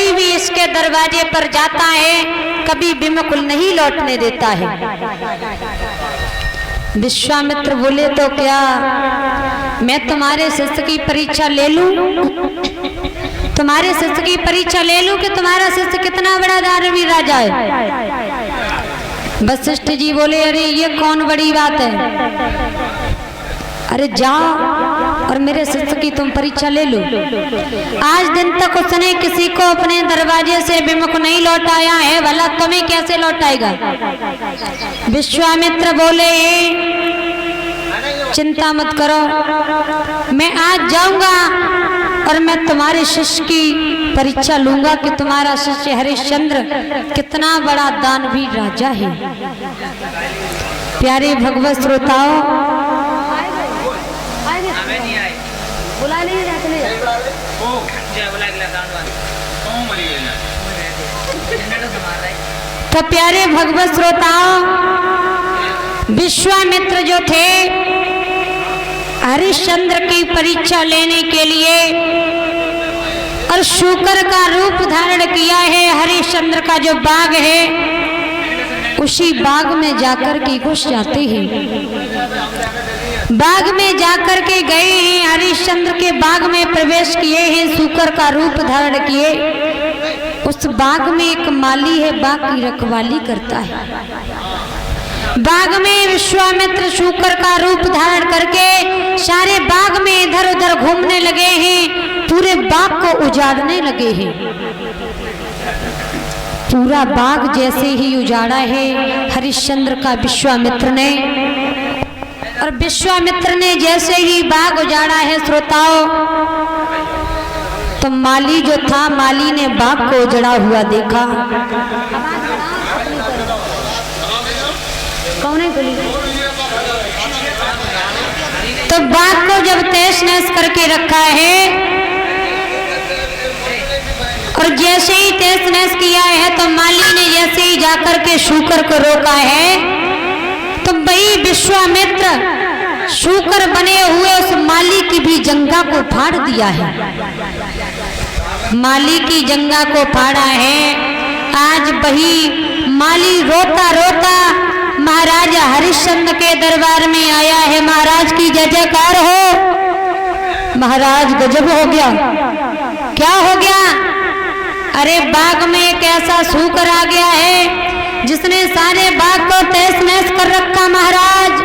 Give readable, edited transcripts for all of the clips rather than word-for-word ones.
कोई भी इसके दरवाजे पर जाता है कभी विमुख नहीं लौटने देता है। विश्वामित्र बोले तो क्या मैं तुम्हारे शिष्य की परीक्षा ले लूं? तुम्हारे शिष्य की परीक्षा ले लूं कि तुम्हारा शिष्य कितना बड़ा दानवी राजा है। वशिष्ठ जी बोले अरे ये कौन बड़ी बात है, अरे जाओ और मेरे शिष्य की तुम परीक्षा ले लो। आज दिन तक उसने किसी को अपने दरवाजे से विमुख नहीं लौटाया है, भला तुम्हें कैसे लौटाएगा। विश्वामित्र बोले चिंता मत करो, मैं आज जाऊंगा और मैं तुम्हारे शिष्य की परीक्षा लूंगा कि तुम्हारा शिष्य हरिश्चंद्र कितना बड़ा दानवी राजा है। प्यारे भगवत श्रोताओं, बुला नहीं तो प्यारे भगवत श्रोताओं, विश्वामित्र जो थे हरिश्चंद्र की परीक्षा लेने के लिए और शूकर का रूप धारण किया है। हरिश्चंद्र का जो बाग है उसी बाग में जाकर के घुस जाते हैं। बाग में जाकर के गए हैं, हरिश्चंद्र के बाग में प्रवेश किए हैं, शूकर का रूप धारण किए। उस बाग में एक माली है, बाग की रखवाली करता है। बाग में विश्वामित्र शूकर का रूप धारण करके सारे बाग में इधर उधर घूमने लगे हैं, पूरे बाग को उजाड़ने लगे हैं। पूरा बाग जैसे ही उजाड़ा है हरिश्चंद्र का विश्वामित्र ने, और विश्वामित्र ने जैसे ही बाग उजाड़ा है श्रोताओं, तो माली जो था, माली ने बाग को उजड़ा हुआ देखा। कौन है गोली? तो बाग को जब तहस नहस करके रखा है और जैसे ही तहस नहस किया है तो माली ने जैसे ही जाकर के शूकर को रोका है, तो वही विश्वामित्र शूकर बने हुए उस माली की भी जंघा को फाड़ दिया है। माली की जंघा को फाड़ा है। आज वही माली रोता रोता महाराज हरिश्चंद्र के दरबार में आया है। महाराज की जय जयकार हो। महाराज गजब हो गया। क्या हो गया? अरे बाग में एक ऐसा शूकर आ गया है जिसने सारे बाग को तहस नहस कर रखा। महाराज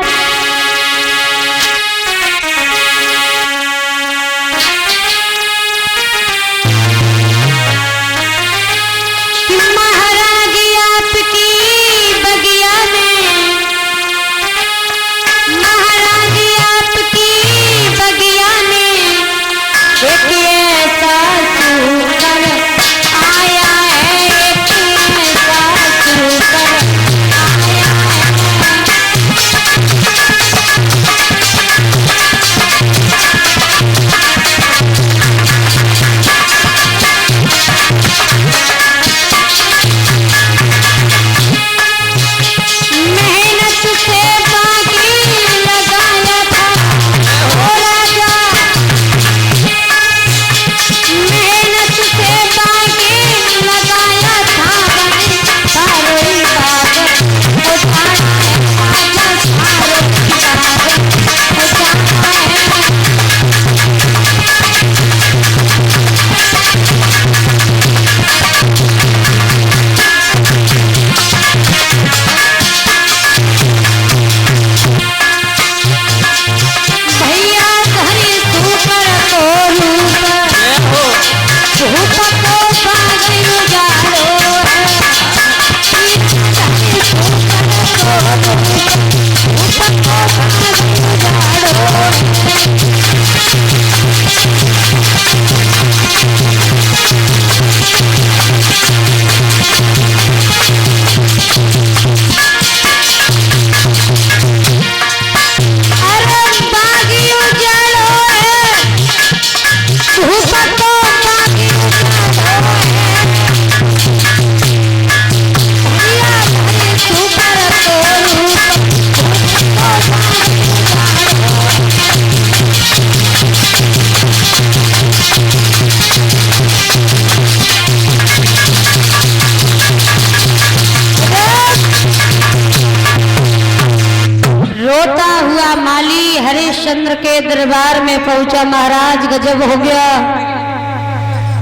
के दरबार में पहुंचा। महाराज गजब हो गया,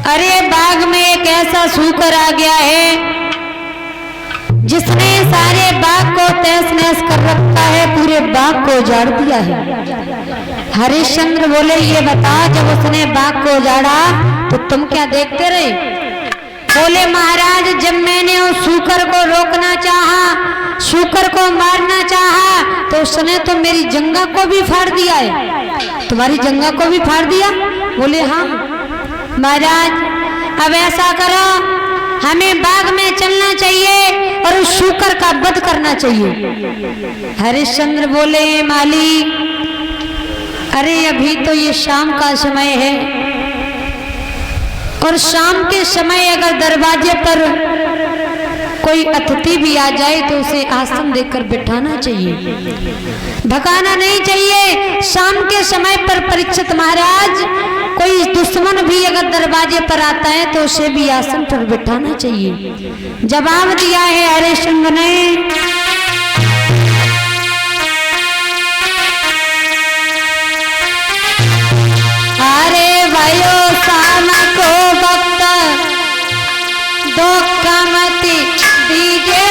अरे बाग में एक ऐसा सूकर आ गया है जिसने सारे बाग को तहस नहस कर रखा है, पूरे बाग को उजाड़ दिया है। हरिश्चंद्र बोले ये बता, जब उसने बाग को उजाड़ा तो तुम क्या देखते रहे? बोले महाराज जब मैंने उस सूकर को रोकना चाहा, सूकर को मारना चाहा, तो उसने तो मेरी जंगा को भी फाड़ दिया है। तुम्हारी जंगा को भी फाड़ दिया? बोले हाँ महाराज, अब ऐसा करो, हमें बाग में चलना चाहिए और उस शूकर का वध करना चाहिए। हरिश्चंद्र बोले माली, अरे अभी तो ये शाम का समय है और शाम के समय अगर दरवाजे पर कोई अतिथि भी आ जाए तो उसे आसन देकर बिठाना चाहिए, भगाना नहीं चाहिए। शाम के समय पर परीक्षित महाराज, कोई दुश्मन भी अगर दरवाजे पर आता है तो उसे भी आसन पर बिठाना चाहिए। जवाब दिया है हरिश्चंद्र ने, अरे भाइयों शाम को वक्त दो कामती दीजिए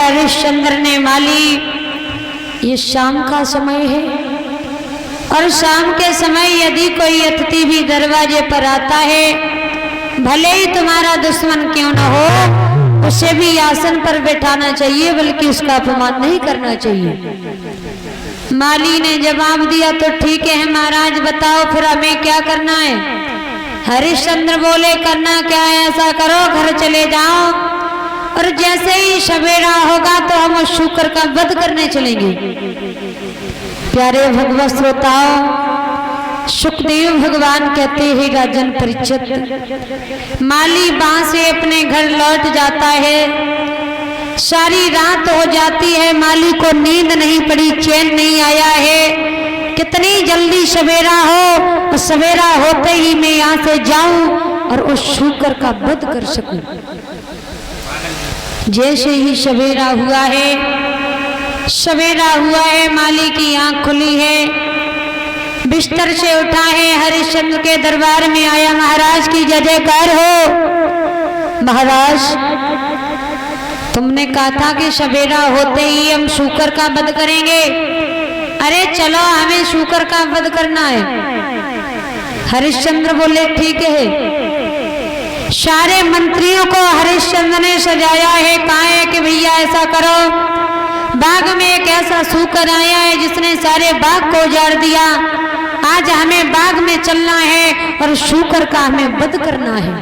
हरिश्चंद्र ने, माली ये शाम का समय है और शाम के समय यदि कोई अतिथि भी दरवाजे पर आता है, भले ही तुम्हारा दुश्मन क्यों न हो, उसे भी आसन पर बैठाना चाहिए, बल्कि उसका अपमान नहीं करना चाहिए। माली ने जवाब दिया तो ठीक है महाराज, बताओ फिर हमें क्या करना है? हरिश्चंद्र बोले करना क्या है, ऐसा करो घर चले जाओ और जैसे ही सवेरा होगा तो हम उस शूकर का वध करने चलेंगे। प्यारे भगवत श्रोताओ, सुखदेव भगवान कहते हैं राजन परीक्षित, माली वहां से अपने घर लौट जाता है। सारी रात हो जाती है, माली को नींद नहीं पड़ी, चैन नहीं आया है। कितनी जल्दी सवेरा हो, सवेरा होते ही मैं यहाँ से जाऊं और उस शूकर का वध कर सकूं। जैसे ही सवेरा हुआ है, सवेरा हुआ है, माली की आंख खुली है, बिस्तर से उठा है, हरिश्चंद्र के दरबार में आया। महाराज की जय जयकार हो। महाराज तुमने कहा था कि सवेरा होते ही हम शूकर का वध करेंगे, अरे चलो हमें शूकर का वध करना है। हरिश्चंद्र बोले ठीक है। सारे मंत्रियों को हरिश्चंद्र ने सजाया है, कहा है कि भैया ऐसा करो, बाग में एक ऐसा सूकर आया है जिसने सारे बाग को उजाड़ दिया, आज हमें बाग में चलना है और शूकर का हमें वध करना है।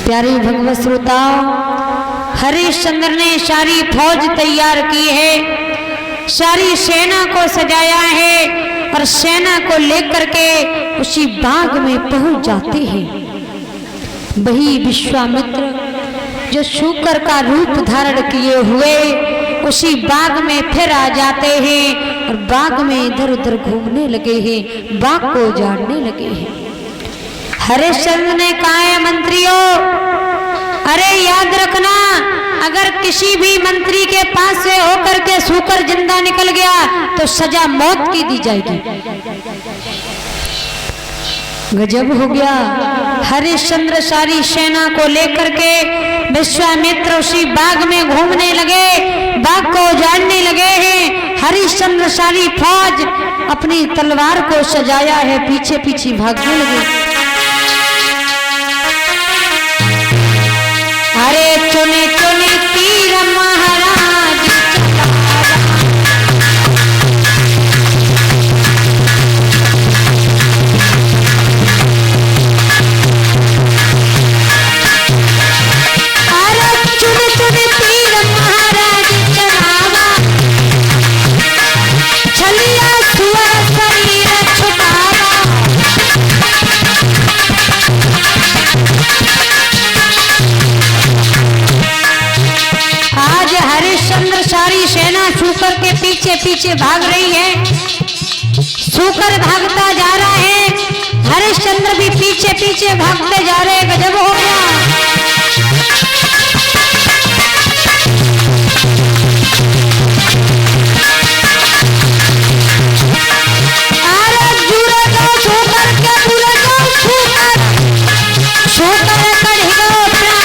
प्यारे भगवत श्रोताओ, हरिश्चंद्र ने सारी फौज तैयार की है सारी सेना को सजाया है और सेना को लेकर के उसी बाग में पहुंच जाते हैं। वही विश्वामित्र जो शूकर का रूप धारण किए हुए उसी बाग में फिर आ जाते हैं और बाग में इधर उधर घूमने लगे हैं, बाग को उजाड़ने लगे हैं। हरिश्चंद्र ने कहा है मंत्रियों, अरे याद रखना, अगर किसी भी मंत्री के पास से होकर के शूकर जिंदा निकल गया तो सजा मौत की दी जाएगी। गजब हो गया। हरिश्चंद्र सारी सेना को लेकर के विश्वामित्र उसी बाग में घूमने लगे, बाग को उजाड़ने लगे हैं। हरिश्चंद्र सारी फौज अपनी तलवार को सजाया है, पीछे पीछे भागने लगे। अरे चुने चुने तीर महाराज सारी सेना शूकर के पीछे पीछे भाग रही है। शूकर भागता जा रहा है, हरिश्चंद्र भी पीछे पीछे भागते जा रहे। गजब हो गया। अरे जुड़े जाओ शूकर के, जुड़े जाओ शूकर, शूकर कढ़ी गो प्राण।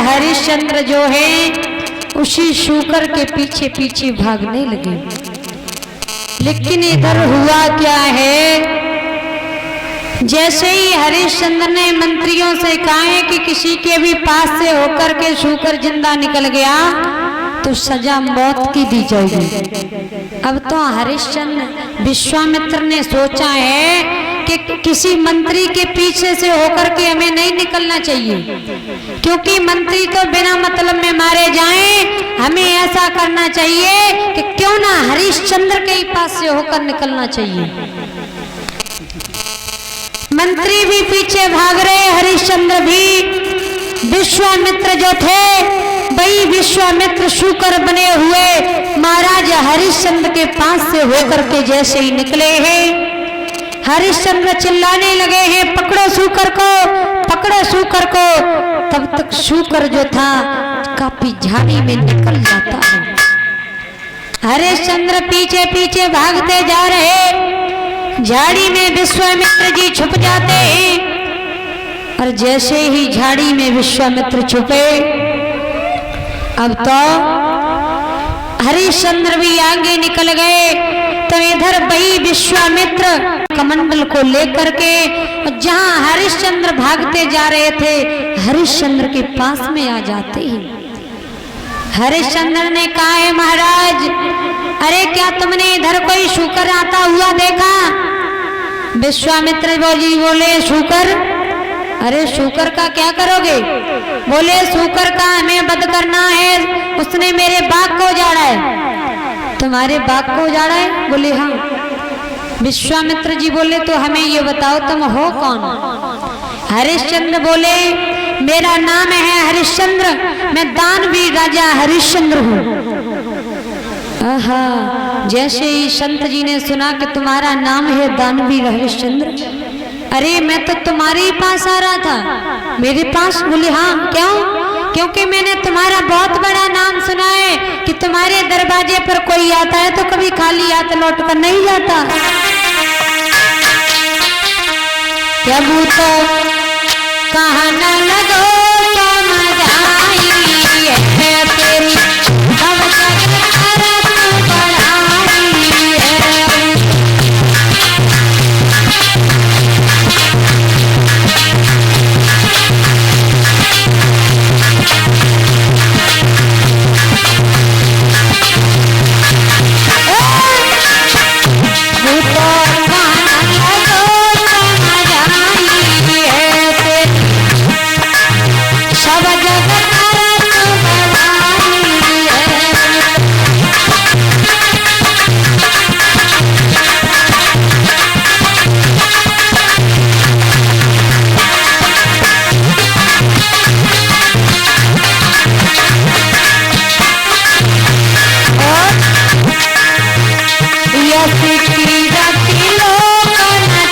हरिश्चंद्र जो है उसी शूकर के पीछे पीछे भागने लगे। लेकिन इधर हुआ क्या है, जैसे ही हरिश्चंद्र ने मंत्रियों से कहा है कि किसी के भी पास से होकर के शूकर जिंदा निकल गया तो सजा मौत की दी जाएगी। अब तो हरिश्चंद्र विश्वामित्र ने सोचा है कि किसी मंत्री के पीछे से होकर के हमें नहीं निकलना चाहिए, क्योंकि मंत्री तो बिना मतलब में मारे जाएं। हमें ऐसा करना चाहिए कि क्यों ना हरिश्चंद्र के ही पास से होकर निकलना चाहिए। मंत्री भी पीछे भाग रहे, हरिश्चंद्र भी। विश्वामित्र जो थे वही विश्वामित्र शूकर बने हुए महाराज हरिश्चंद्र के पास से होकर के जैसे ही निकले हैं, हरिश्चंद्र चिल्लाने लगे हैं, पकड़ो शूकर को, पकड़ो शूकर को। तब तक शूकर जो था काफी झाड़ी में निकल जाता है। हरिश्चंद्र पीछे पीछे भागते जा रहे, झाड़ी में विश्वामित्र जी छुप जाते हैं। और जैसे ही झाड़ी में विश्वामित्र छुपे, अब तो हरिश्चंद्र भी आगे निकल गए। तो इधर वही विश्वामित्र कमंडल को लेकर के जहां हरिश्चंद्र भागते जा रहे थे, हरिश्चंद्र के पास में आ जाते हैं। हरिश्चंद्र ने कहा है महाराज, अरे क्या तुमने इधर कोई शूकर आता हुआ देखा? विश्वामित्र जी बोले शूकर? अरे शूकर का क्या करोगे? बोले शूकर का हमें वध करना है, उसने मेरे बाग को उजाड़ा है। तुम्हारे बाग को उजाड़ा है? बोले हाँ। विश्वामित्र जी बोले तो हमें ये बताओ तुम हो कौन? हरिश्चंद्र बोले मेरा नाम है हरिश्चंद्र, मैं दानवीर राजा हरिश्चंद्र हूँ। आहा, जैसे ही संत जी ने सुना कि तुम्हारा नाम है दानवीर हरिश्चंद्र, अरे मैं तो तुम्हारे ही पास आ रहा था। मेरे पास? बोले हाँ। क्यों? क्योंकि मैंने तुम्हारा बहुत बड़ा नाम सुना है कि तुम्हारे दरवाजे पर कोई आता है तो कभी खाली हाथ लौट कर नहीं जाता। प्रभु तो कहना लगो समझाई है तेरी सब जगत करत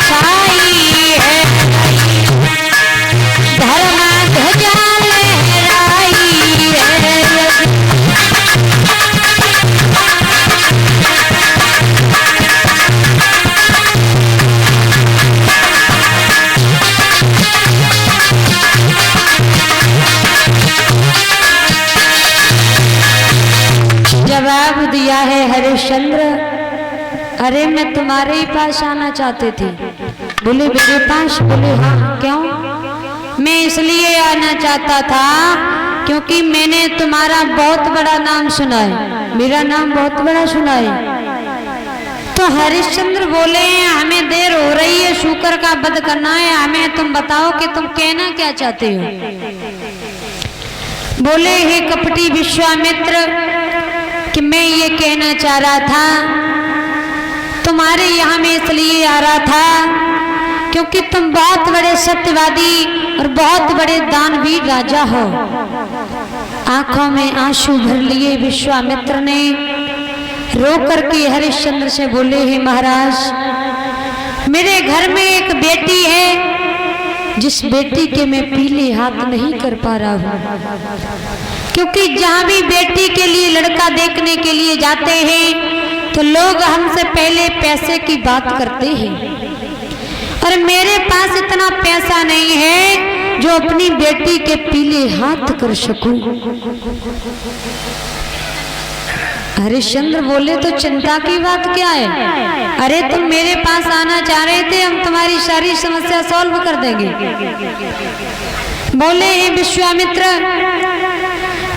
बढ़ाई है। जवाब दिया है हरिश्चंद्र, अरे मैं तुम्हारे ही पास आना चाहते थे। बोले मेरे पास? बोले हाँ। क्यों? मैं इसलिए आना चाहता था क्योंकि मैंने तुम्हारा बहुत बड़ा नाम सुना है, मेरा नाम बहुत बड़ा सुना है। तो हरिश्चंद्र बोले हमें देर हो रही है, शूकर का वध करना है, हमें तुम बताओ कि तुम कहना क्या चाहते हो। बोले हे कपटी विश्वामित्र कि मैं ये कहना चाह रहा था, तुम्हारे यहाँ में इसलिए आ रहा था क्योंकि तुम बहुत बड़े सत्यवादी और बहुत बड़े दानवीर राजा हो। आंखों में आंसू भर लिए विश्वामित्र ने रो करके हरिश्चंद्र से बोले हे महाराज, मेरे घर में एक बेटी है जिस बेटी के मैं पीले हाथ नहीं कर पा रहा हूँ, क्योंकि जहाँ भी बेटी के लिए लड़का देखने के लिए जाते हैं तो लोग हमसे पहले पैसे की बात करते हैं, और मेरे पास इतना पैसा नहीं है जो अपनी बेटी के पीले हाथ कर सकूं। हरिश्चंद्र बोले तो चिंता की बात क्या है? अरे तुम मेरे पास आना चाह रहे थे, हम तुम्हारी सारी समस्या सॉल्व कर देंगे। बोले हे विश्वामित्र,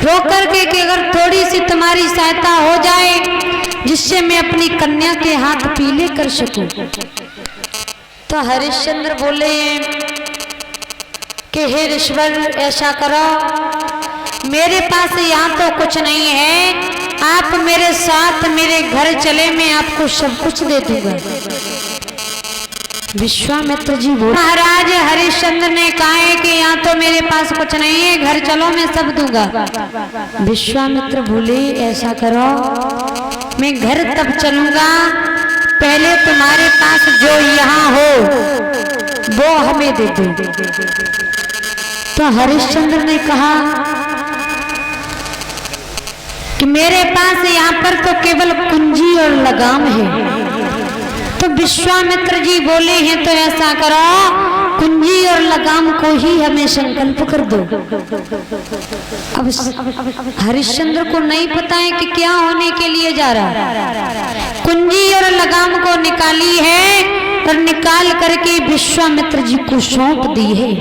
रो करके कि अगर थोड़ी सी तुम्हारी सहायता हो जाए जिससे मैं अपनी कन्या के हाथ पीले कर सकूं। तो हरिश्चंद्र बोले कि हे ऋषवर, ऐसा करो, मेरे पास यहाँ तो कुछ नहीं है, आप मेरे साथ मेरे घर चले, मैं आपको सब कुछ दे दूंगा। विश्वामित्र जी बोले महाराज, हरिश्चंद्र ने कहा है कि यहाँ तो मेरे पास कुछ नहीं है, घर चलो मैं सब दूंगा। विश्वामित्र बोले ऐसा करो, मैं घर तब चलूंगा, पहले तुम्हारे पास जो यहाँ हो वो हमें दे दो। तो हरिश्चंद्र ने कहा कि मेरे पास यहाँ पर तो केवल कुंजी और लगाम है। तो विश्वामित्र जी बोले हैं तो ऐसा करो, कुंजी और लगाम को ही हमें संकल्प कर दो। अब हरिश्चंद्र को नहीं पता है कि क्या होने के लिए जा रहा है। कुंजी और लगाम को निकाली है और निकाल करके विश्वामित्र जी को सौंप दी है।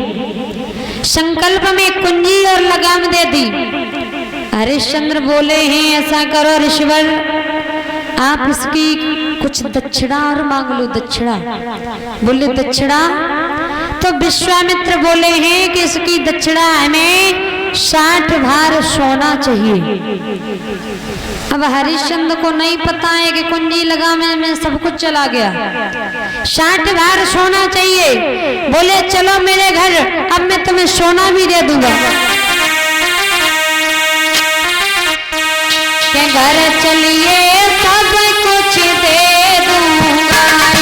संकल्प में कुंजी और लगाम दे दी। हरिश्चंद्र बोले हैं ऐसा करो ऋषिवर, आप इसकी कुछ दक्षिणा और मांग लो। दक्षिणा? बोले दक्षिणा? तो विश्वामित्र बोले हैं कि इसकी दक्षिणा हमें 60 भार सोना चाहिए। अब हरिश्चंद्र को नहीं पता है कि कुंजी लगाने में सब कुछ चला गया। 60 भार सोना चाहिए। बोले चलो मेरे घर, अब मैं तुम्हें सोना भी दे दूंगा। के घर चलिए सब कुछ दे दूंगा और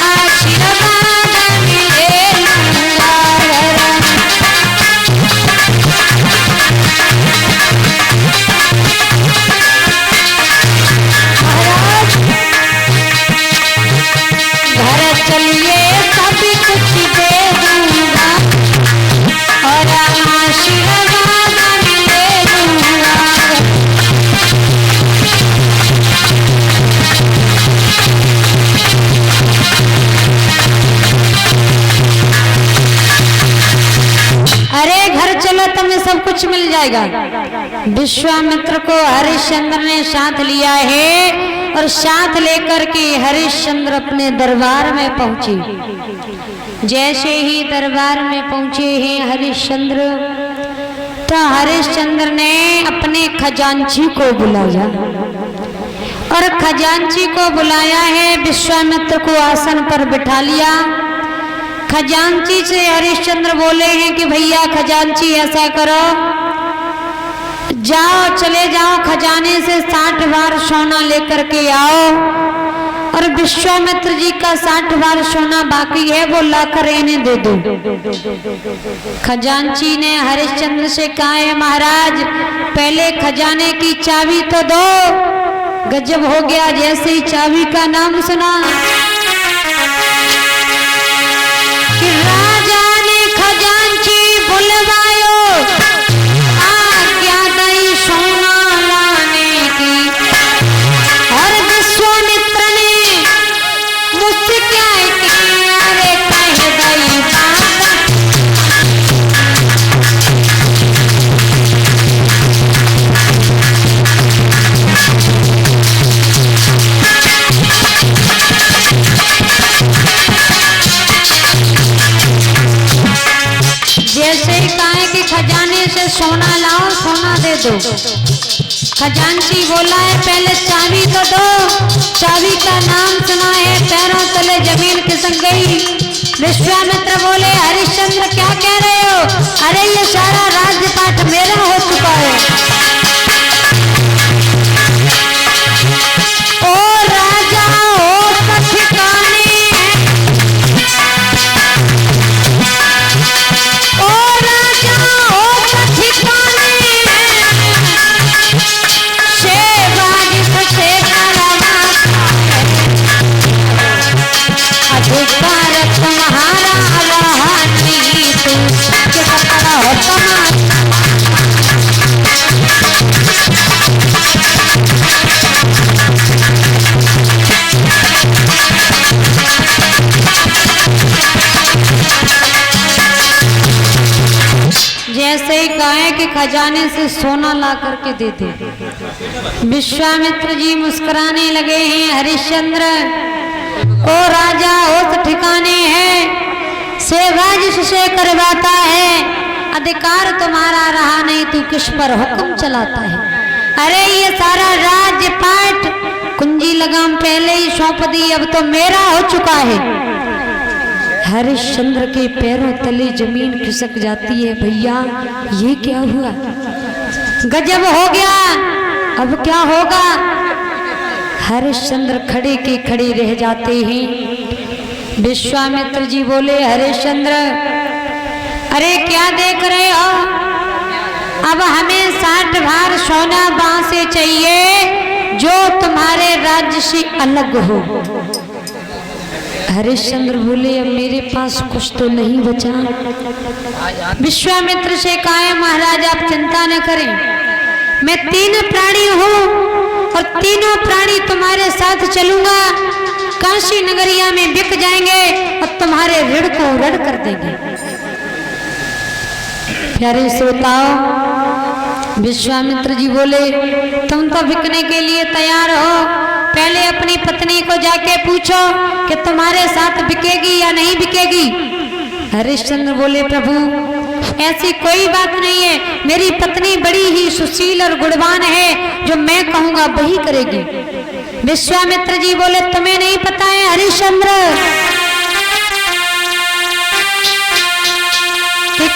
आशीर्वाद ले लूंगा। महाराज घर चलिए सब कुछ दे दूंगा और आशीर्वाद ले लूंगा। अरे घर चलो तुम्हें सब कुछ मिल जाएगा। विश्वामित्र को हरिश्चंद्र ने साथ लिया है और साथ लेकर के हरिश्चंद्र अपने दरबार में पहुंचे। जैसे ही दरबार में पहुंचे हैं हरिश्चंद्र, तो हरिश्चंद्र ने अपने खजांची को बुलाया और खजांची को बुलाया है। विश्वामित्र को आसन पर बिठा लिया। खजांची से हरिश्चंद्र बोले हैं कि भैया खजांची ऐसा करो, जाओ चले जाओ खजाने से 60 भार सोना लेकर के आओ। और विश्वामित्र जी का 60 भार सोना बाकी है, वो लाकर इन्हें दे दो। खजांची ने हरिश्चंद्र से कहा है महाराज पहले खजाने की चाबी तो दो। गजब हो गया, जैसे ही चाबी का नाम सुना कि राजा ने खजांची बुलवायो, आज्ञा दई सोना लाने की। और विश्वामित्र ने मुझसे क्या किया रे कह दई बात। जैसे ही कहा कि खजाने से सोना लाओ, सोना दे दो। खजांची बोला है पहले चाबी तो दो। चाबी का नाम सुना है, पैरों तले जमीन खिसक गई। विश्वामित्र बोले हरिश्चंद्र क्या कह रहे हो? अरे ये सारा राज्यपाठ मेरा हो चुका है। ओ राजा हो ठिकाने, भारत तुम्हारा रहानी तू के पकड़ा हो तमाम। जैसे ही कहा कि खजाने से सोना ला करके दे दे। विश्वामित्र जी मुस्कुराने लगे हैं। हरिश्चंद्र ओ राजा उस ठिकाने है, सेवाजिश से करवाता है, अधिकार तुम्हारा रहा नहीं, तू किस पर हुक्म चलाता है? अरे ये सारा राज्यपाठ कुंजी लगाम पहले ही सौंप दी, अब तो मेरा हो चुका है। हरिश्चंद्र के पैरों तले जमीन खिसक जाती है। भैया ये क्या हुआ? गजब हो गया, अब क्या होगा? हरिश्चंद्र खड़े के खड़े रह जाते हैं। विश्वामित्र जी बोले हरिश्चंद्र अरे क्या देख रहे हो? अब हमें 60 भार सोना वहां से चाहिए जो तुम्हारे राज्य से अलग हो। हरिश्चंद्र बोले अब मेरे पास कुछ तो नहीं बचा। विश्वामित्र से कहा महाराज आप चिंता न करें, मैं 3 प्राणी हूँ और तीनों प्राणी तुम्हारे साथ चलूंगा। काशी नगरिया में बिक जाएंगे और तुम्हारे ऋण को ऋण कर देंगे। प्यारे श्रोताओ, विश्वामित्र जी बोले तुम तो बिकने के लिए तैयार हो, पहले अपनी पत्नी को जाके पूछो कि तुम्हारे साथ बिकेगी या नहीं बिकेगी। हरिश्चंद्र बोले प्रभु ऐसी कोई बात नहीं है, मेरी पत्नी बड़ी ही सुशील और गुणवान है, जो मैं कहूंगा वही करेगी। विश्वामित्र जी बोले तुम्हें नहीं पता है हरिश्चंद्र कि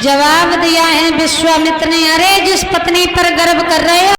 जवाब दिया है विश्वामित्र ने, अरे जिस पत्नी पर गर्व कर रहे हो